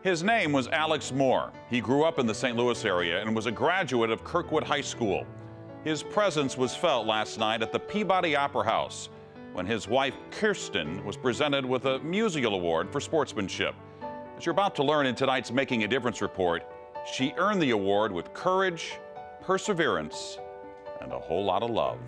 His name was Alex Moore. He grew up in the St. Louis area and was a graduate of Kirkwood High School. His presence was felt last night at the Peabody Opera House when his wife, Kirsten, was presented with a musical award for sportsmanship. As you're about to learn in tonight's Making a Difference report, she earned the award with courage, perseverance, and a whole lot of love.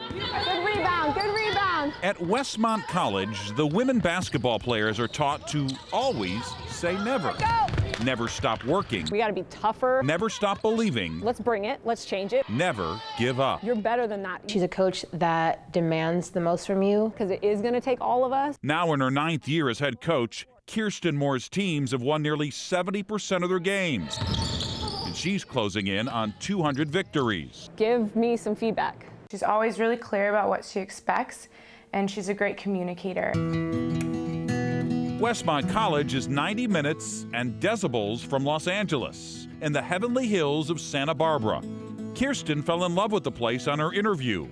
Good rebound, good rebound. At Westmont College, the women basketball players are taught to always say never. Go. Never stop working. We got to be tougher. Never stop believing. Let's bring it. Let's change it. Never give up. You're better than that. She's a coach that demands the most from you. Because it is going to take all of us. Now in her 9th year as head coach, Kirsten Moore's teams have won nearly 70% of their games. And she's closing in on 200 victories. Give me some feedback. She's always really clear about what she expects, and she's a great communicator. Westmont College is 90 minutes and decibels from Los Angeles in the heavenly hills of Santa Barbara. Kirsten fell in love with the place on her interview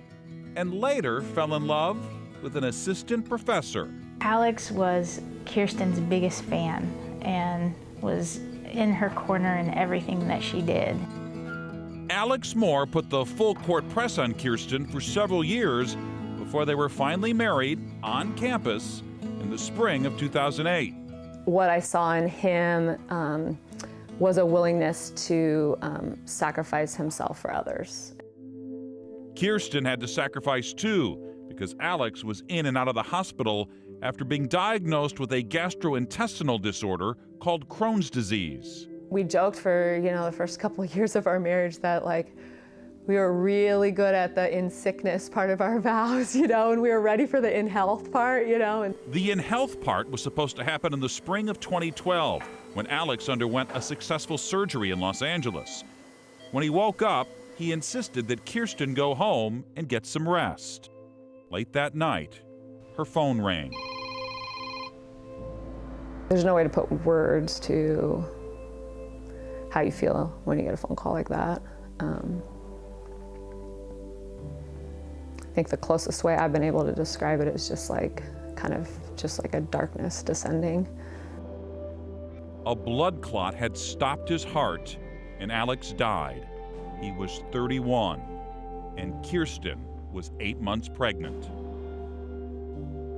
and later fell in love with an assistant professor. Alex was Kirsten's biggest fan and was in her corner in everything that she did. Alex Moore put the full court press on Kirsten for several years before they were finally married on campus in the spring of 2008. What I saw in him was a willingness to sacrifice himself for others. Kirsten had to sacrifice too because Alex was in and out of the hospital after being diagnosed with a gastrointestinal disorder called Crohn's disease. We joked for, the first couple of years of our marriage that we were really good at the in sickness part of our vows, and we were ready for the in health part, And the in health part was supposed to happen in the spring of 2012 when Alex underwent a successful surgery in Los Angeles. When he woke up, he insisted that Kirsten go home and get some rest. Late that night, her phone rang. There's no way to put words to how you feel when you get a phone call like that. I think the closest way I've been able to describe it is just like a darkness descending. A blood clot had stopped his heart and Alex died. He was 31 and Kirsten was 8 months pregnant.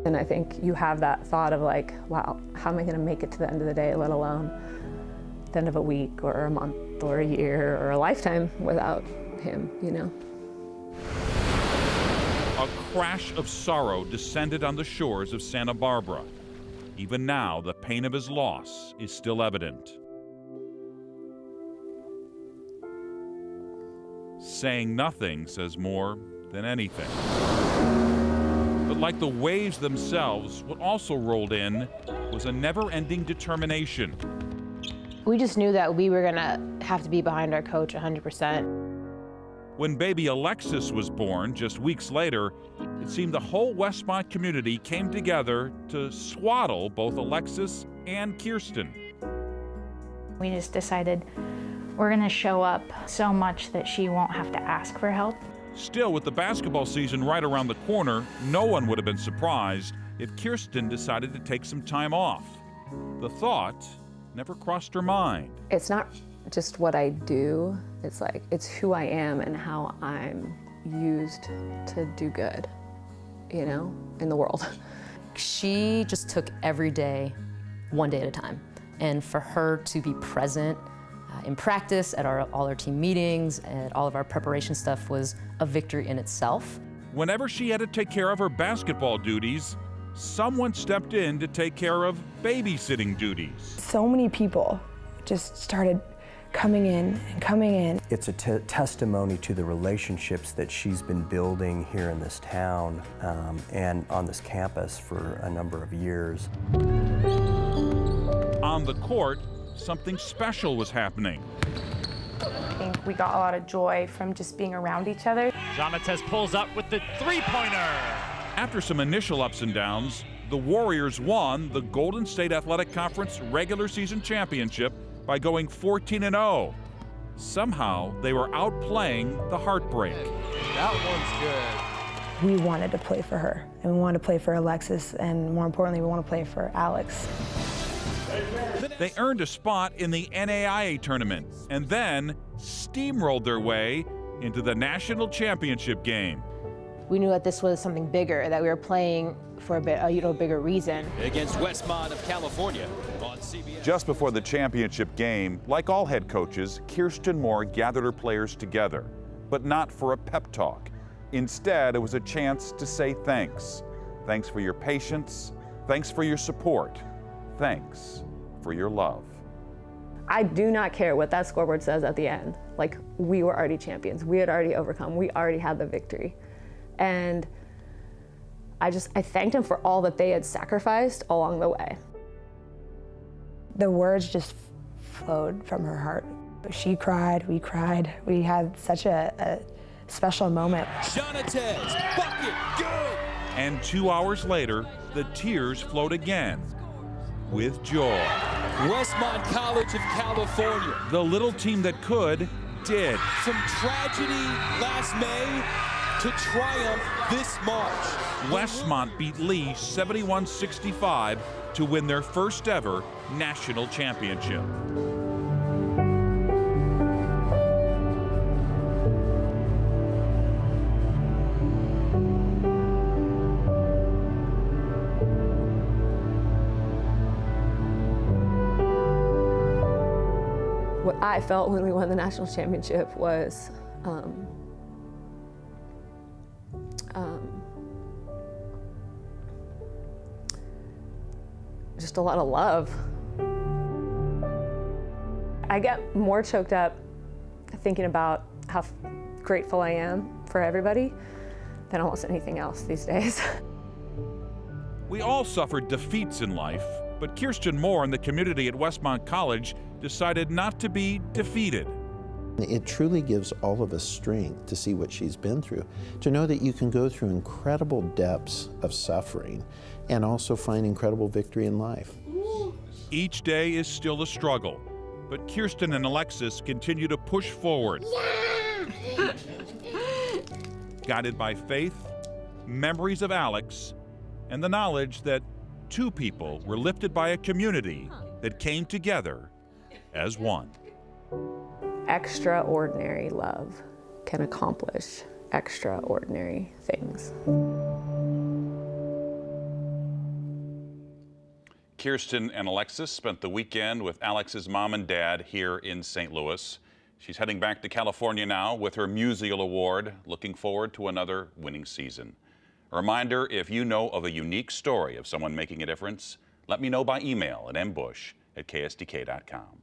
And I think you have that thought of wow, how am I gonna make it to the end of the day, let alone the end of a week or a month or a year or a lifetime without him, A crash of sorrow descended on the shores of Santa Barbara. Even now, the pain of his loss is still evident. Saying nothing says more than anything. But like the waves themselves, what also rolled in was a never-ending determination. We just knew that we were gonna have to be behind our coach 100%. When baby Alexis was born just weeks later, it seemed the whole Westmont community came together to swaddle both Alexis and Kirsten. We just decided we're gonna show up so much that she won't have to ask for help. Still, with the basketball season right around the corner, no one would have been surprised if Kirsten decided to take some time off. The thought never crossed her mind. It's not just what I do, it's who I am and how I'm used to do good, in the world. She just took every day, one day at a time. And for her to be present in practice, at all our team meetings, at all of our preparation stuff was a victory in itself. Whenever she had to take care of her basketball duties, someone stepped in to take care of babysitting duties. So many people just started coming in and coming in. It's a testimony to the relationships that she's been building here in this town and on this campus for a number of years. On the court, something special was happening. I think we got a lot of joy from just being around each other. Jonatez pulls up with the three-pointer. After some initial ups and downs, the Warriors won the Golden State Athletic Conference regular season championship by going 14-0. Somehow, they were outplaying the heartbreak. That one's good. We wanted to play for her, and we wanted to play for Alexis, and more importantly, we want to play for Alex. They earned a spot in the NAIA tournament and then steamrolled their way into the national championship game. We knew that this was something bigger, that we were playing for a bigger reason. Against Westmont of California on CBS. Just before the championship game, like all head coaches, Kirsten Moore gathered her players together, but not for a pep talk. Instead, it was a chance to say thanks. Thanks for your patience. Thanks for your support. Thanks for your love. I do not care what that scoreboard says at the end. Like, we were already champions. We had already overcome. We already had the victory. And I thanked them for all that they had sacrificed along the way. The words just flowed from her heart. She cried, we cried. We had such a special moment. Jonatez, bucket, good! And 2 hours later, the tears flowed again with joy. Westmont College of California. The little team that could, did. From tragedy last May to triumph this March. Westmont beat Lee 71-65 to win their first ever national championship. What I felt when we won the national championship was just a lot of love. I get more choked up thinking about how grateful I am for everybody than almost anything else these days. We all suffered defeats in life, but Kirsten Moore and the community at Westmont College decided not to be defeated. It truly gives all of us strength to see what she's been through, to know that you can go through incredible depths of suffering and also find incredible victory in life. Each day is still a struggle, but Kirsten and Alexis continue to push forward. Yeah! Guided by faith, memories of Alex, and the knowledge that two people were lifted by a community that came together as one. Extraordinary love can accomplish extraordinary things. Kirsten and Alexis spent the weekend with Alex's mom and dad here in St. Louis. She's heading back to California now with her Musial Award, looking forward to another winning season. A reminder, if you know of a unique story of someone making a difference, let me know by email at mbush@ksdk.com.